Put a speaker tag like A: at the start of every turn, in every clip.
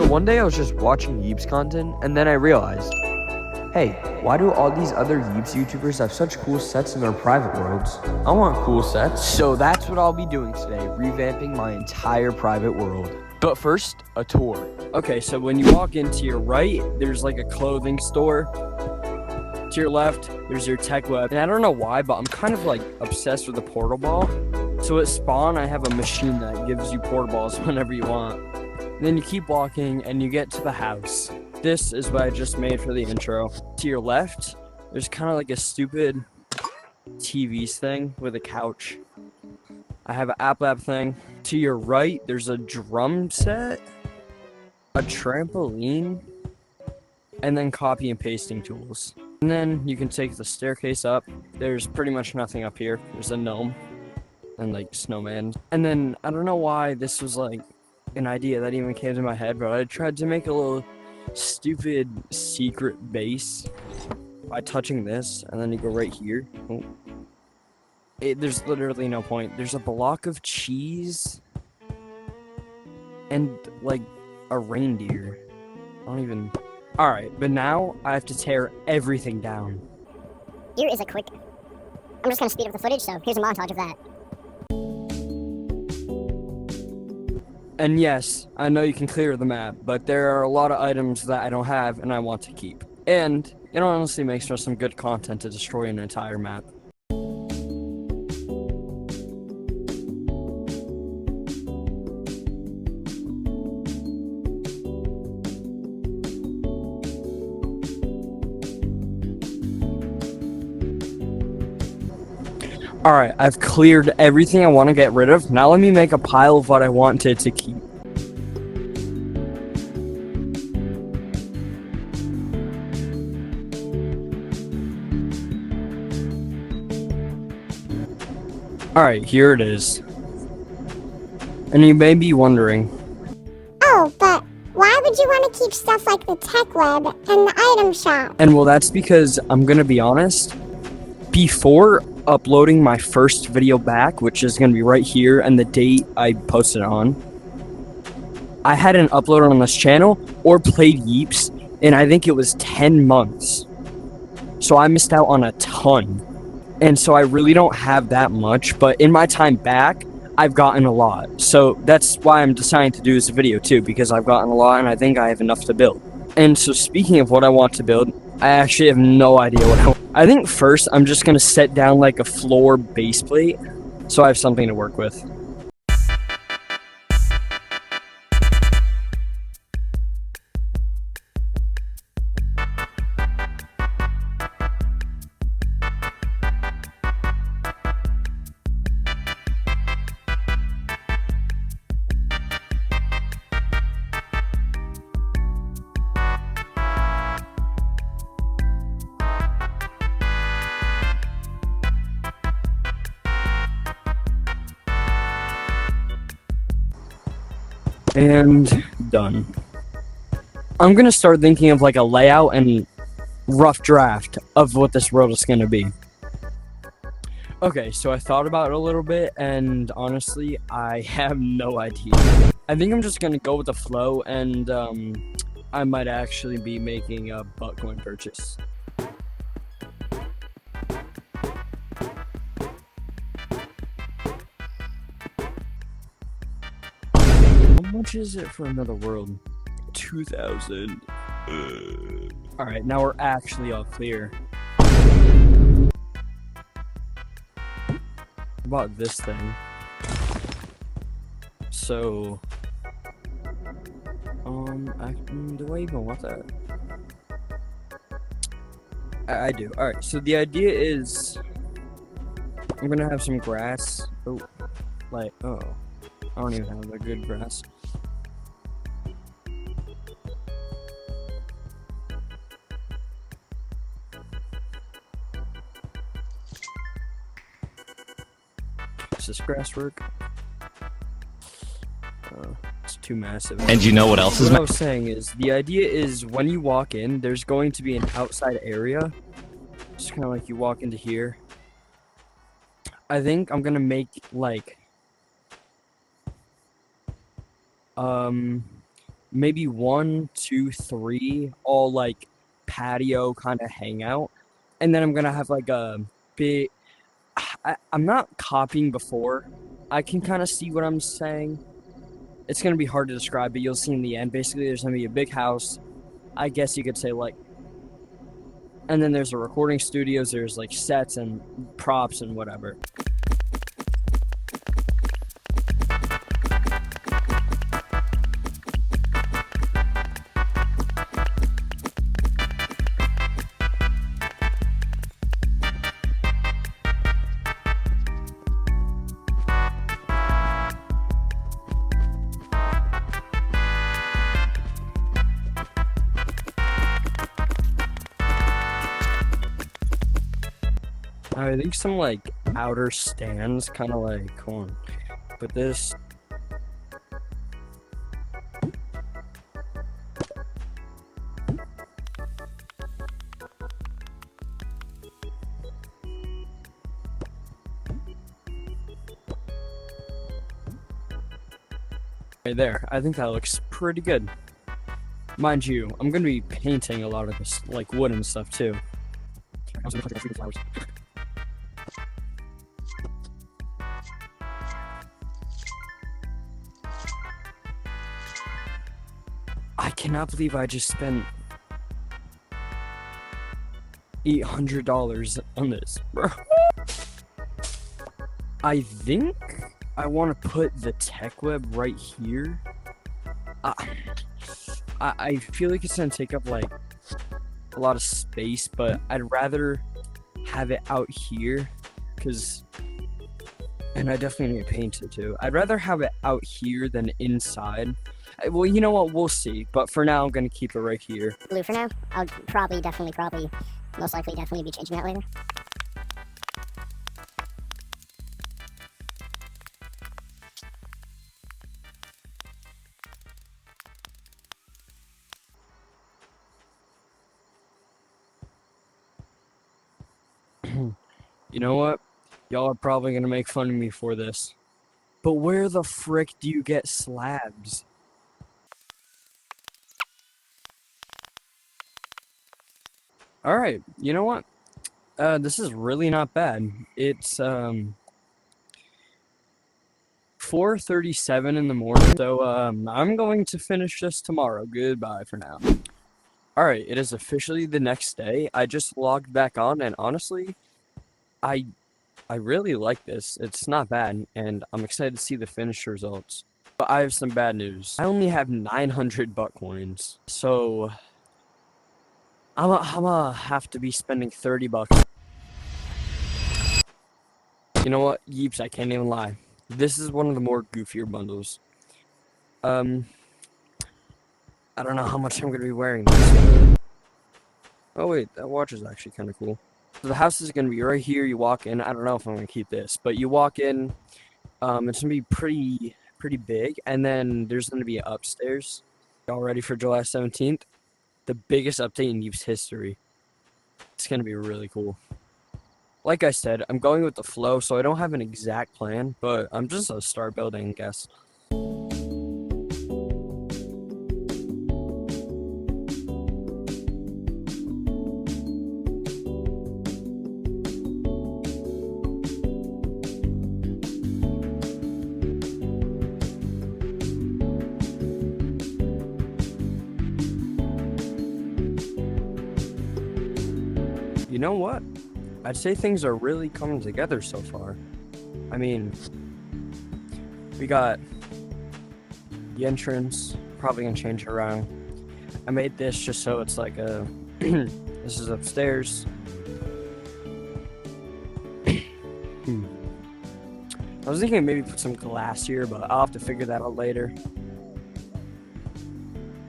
A: So one day I was just watching Yeeps content, and then I realized, hey, why do all these other Yeeps YouTubers have such cool sets in their private worlds? I want cool sets. So that's what I'll be doing today, revamping my entire private world. But first, a tour. Okay, so when you walk in, to your right, there's like a clothing store. To your left, there's your tech web. And I don't know why, but I'm kind of like obsessed with the portal ball. So at spawn, I have a machine that gives you portal balls whenever you want. And then you keep walking and you get to the house. This is what I just made for the intro. To your left, there's kind of like a stupid TVs thing with a couch. I have an app lab thing. To your right, there's a drum set, a trampoline, and then copy and pasting tools. And then you can take the staircase up. There's pretty much nothing up here. There's a gnome and like snowman. And then I don't know why this was like an idea that even came to my head, but I tried to make a little stupid secret base by touching this, and then you go right here. Oh. There's literally no point. There's a block of cheese and like a reindeer. I don't even. Alright, but now I have to tear everything down.
B: Here is a quick. I'm just gonna speed up the footage, so here's a montage of that.
A: And yes, I know you can clear the map, but there are a lot of items that I don't have and I want to keep. And it honestly makes for some good content to destroy an entire map. Alright, I've cleared everything I want to get rid of. Now let me make a pile of what I wanted to keep. Alright, here it is. And you may be wondering,
B: Oh, but why would you want to keep stuff like the tech web and the item shop?
A: and well, that's because I'm gonna be honest, before uploading my first video back, which is going to be right here and the date I posted on, I hadn't uploaded on this channel or played Yeeps in I think it was 10 months. So I missed out on a ton. And so I really don't have that much, but in my time back, I've gotten a lot. So that's why I'm deciding to do this video too, because I've gotten a lot and I think I have enough to build. And so speaking of what I want to build, I actually have no idea what I want. I think first I'm just going to set down like a floor base plate so I have something to work with. And done. I'm gonna start thinking of like a layout and rough draft of what this world is gonna be. Okay, so I thought about it a little bit, and honestly, I have no idea. I think I'm just gonna go with the flow, and I might actually be making a butt-coin purchase. How much is it for another world? 2,000. Alright, now we're actually all clear. About this thing. So, do I even want that? I do. Alright, so the idea is I'm gonna have some grass. Oh, I don't even have a good grass. Does this grass work? It's too massive.
C: And you know what else is?
A: What I was saying is, the idea is when you walk in, there's going to be an outside area. Just kind of like you walk into here. I think I'm gonna make like
C: maybe 1, 2, 3, all like patio kind of hangout. And then I'm gonna have like a big. I'm not copying before. I can kind of see what I'm saying. It's gonna be hard to describe, but you'll see in the end. Basically, there's gonna be a big house. I guess you could say like, and then there's a recording studios. There's like sets and props and whatever. I think some like outer stands, kind of like, hold on, put this. Right there. I think that looks pretty good. Mind you, I'm gonna be painting a lot of this, like wood and stuff too. I cannot believe I just spent $800 on this, bro. I think I want to put the tech web right here. I feel like it's gonna take up like a lot of space, but I'd rather have it out here, and I definitely need to paint it too. I'd rather have it out here than inside. Well, you know what? We'll see. But for now, I'm gonna keep it right here.
D: Blue for now. I'll probably, most likely, definitely be changing that later.
C: You know what? Y'all are probably gonna make fun of me for this. But where the frick do you get slabs? Alright, you know what? This is really not bad. It's 4:37 in the morning, so I'm going to finish this tomorrow. Goodbye for now. Alright, it is officially the next day. I just logged back on, and honestly, I really like this. It's not bad, and I'm excited to see the finished results. But I have some bad news. I only have 900 butt coins, so I'm gonna have to be spending 30 bucks. You know what, Yeeps, I can't even lie. This is one of the more goofier bundles. I don't know how much I'm gonna be wearing this. Oh wait, that watch is actually kind of cool. So the house is gonna be right here. You walk in. I don't know if I'm gonna keep this, but you walk in. It's gonna be pretty big, and then there's gonna be an upstairs. Y'all ready for July 17th? The biggest update in Yeeps history. It's gonna be really cool. Like I said, I'm going with the flow, so I don't have an exact plan, but I'm just gonna start building, I guess. You know what? I'd say things are really coming together so far. I mean, we got the entrance, probably gonna change it around. I made this just so it's like a, this is upstairs. I was thinking maybe put some glass here, but I'll have to figure that out later.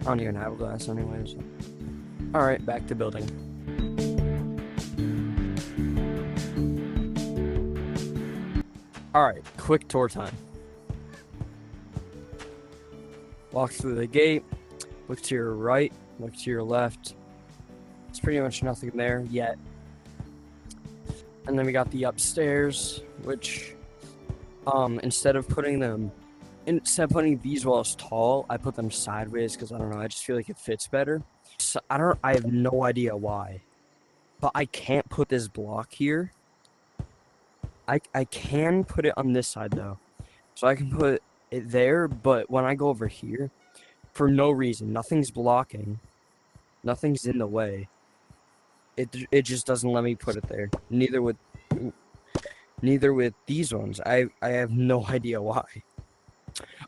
C: I don't even have glass anyways. Alright, back to building. Alright, quick tour time. Walk through the gate, look to your right, look to your left. It's pretty much nothing there yet. And then we got the upstairs, which instead of putting them instead of putting these walls tall, I put them sideways because I don't know, I just feel like it fits better. So I have no idea why. But I can't put this block here. I can put it on this side though. So I can put it there, but when I go over here, for no reason, nothing's blocking. Nothing's in the way. It just doesn't let me put it there. Neither with these ones. I have no idea why.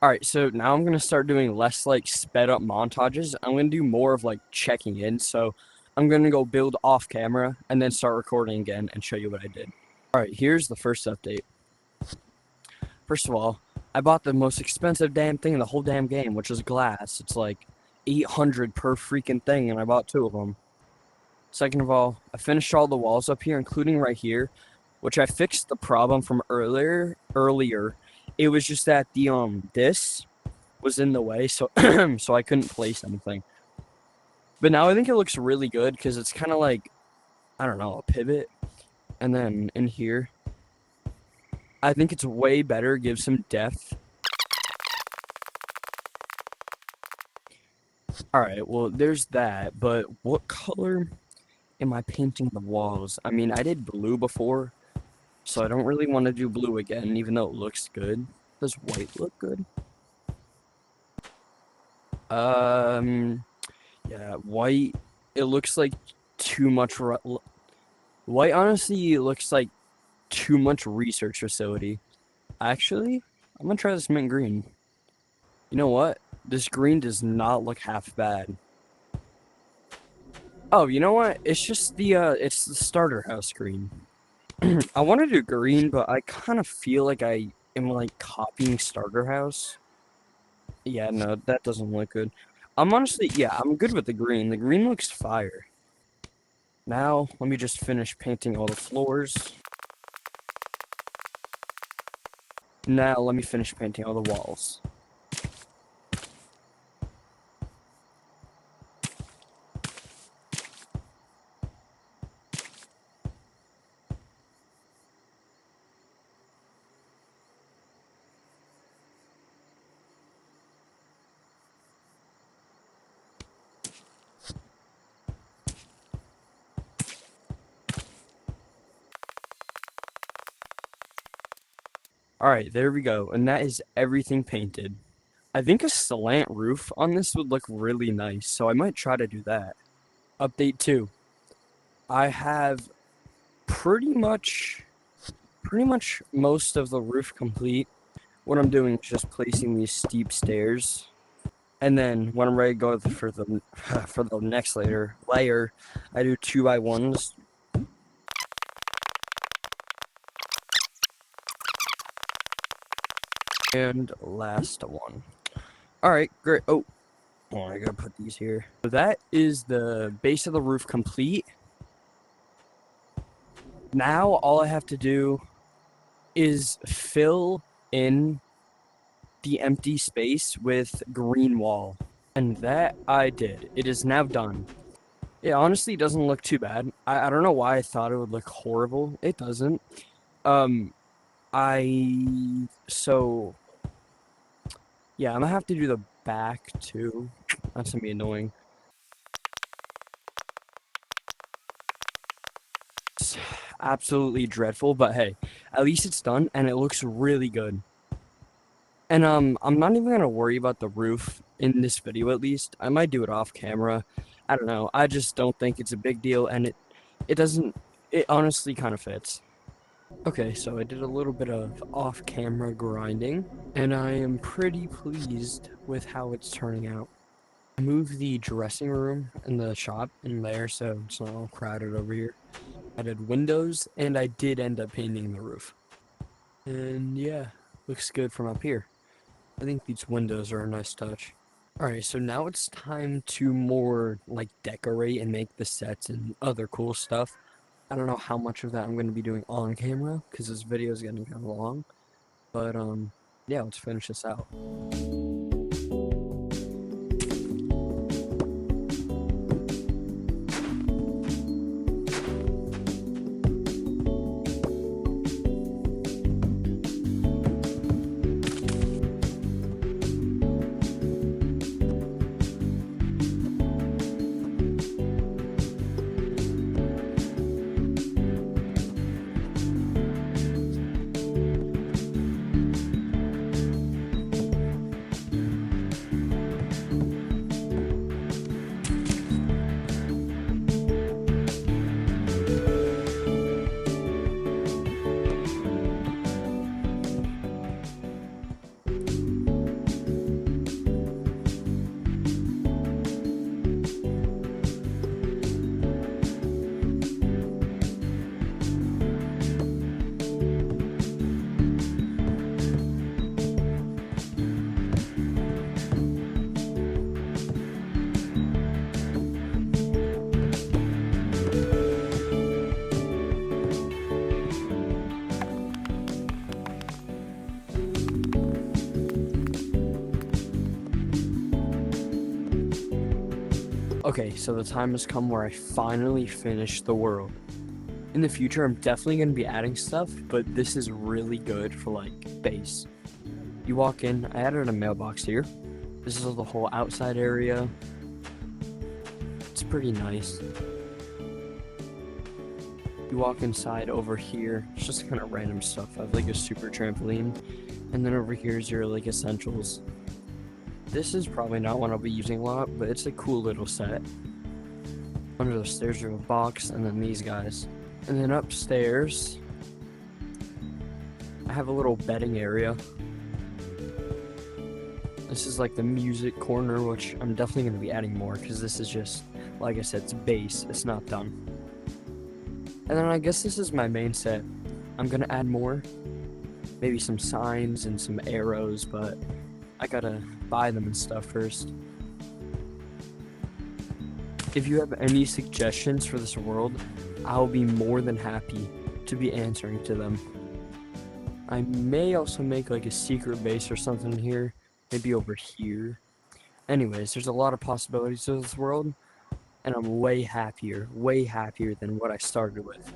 C: Alright, so now I'm gonna start doing less like sped up montages. I'm gonna do more of like checking in. So I'm gonna go build off camera and then start recording again and show you what I did. Alright, here's the first update. First of all, I bought the most expensive damn thing in the whole damn game, which is glass. It's like 800 per freaking thing, and I bought 2 of them. Second of all, I finished all the walls up here, including right here, which I fixed the problem from earlier. It was just that the this was in the way, so so I couldn't place anything. But now I think it looks really good because it's kind of like, I don't know, a pivot. And then in here, I think it's way better, gives some depth. Alright, well, there's that, but what color am I painting the walls? I mean, I did blue before, so I don't really want to do blue again, even though it looks good. Does white look good? Yeah, white, it looks like too much, white honestly looks like too much research facility. Actually, I'm gonna try this mint green. You know what? This green does not look half bad. Oh, you know what? It's just it's the starter house green. I want to do green, but I kind of feel like I am like copying starter house. Yeah, no, that doesn't look good. I'm honestly, yeah, I'm good with the green. The green looks fire. Now, let me just finish painting all the floors. Now, let me finish painting all the walls. Alright, there we go, and that is everything painted. I think a slant roof on this would look really nice, so I might try to do that. Update 2. I have pretty much most of the roof complete. What I'm doing is just placing these steep stairs. And then when I'm ready to go for the next layer, I do 2x1s. And last one. Alright, great. Oh, I gotta put these here. So that is the base of the roof complete. Now all I have to do is fill in the empty space with green wall. And that I did. It is now done. It honestly doesn't look too bad. I don't know why I thought it would look horrible. It doesn't. So yeah, I'm gonna have to do the back too. That's gonna be annoying. It's absolutely dreadful, but hey, at least it's done and it looks really good. And I'm not even gonna worry about the roof in this video at least. I might do it off camera. I don't know. I just don't think it's a big deal, and it honestly kind of fits. Okay, so I did a little bit of off-camera grinding, and I am pretty pleased with how it's turning out. I moved the dressing room and the shop in there so it's not all crowded over here. I did windows, and I did end up painting the roof. And yeah, looks good from up here. I think these windows are a nice touch. Alright, so now it's time to more like decorate and make the sets and other cool stuff. I don't know how much of that I'm going to be doing on camera because this video is getting kind of long. But yeah, let's finish this out. Okay, so the time has come where I finally finished the world. In the future, I'm definitely going to be adding stuff, but this is really good for, like, base. You walk in, I added a mailbox here. This is the whole outside area. It's pretty nice. You walk inside over here, it's just kind of random stuff. I have, like, a super trampoline. And then over here is your, like, essentials. This is probably not one I'll be using a lot, but it's a cool little set. Under the stairs, you have a box, and then these guys. And then upstairs, I have a little bedding area. This is like the music corner, which I'm definitely going to be adding more, because this is just, like I said, it's base, it's not done. And then I guess this is my main set. I'm going to add more. Maybe some signs and some arrows, but I gotta buy them and stuff first. If you have any suggestions for this world, I'll be more than happy to be answering to them. I may also make like a secret base or something here, maybe over here. Anyways, there's a lot of possibilities to this world, and I'm way happier than what I started with.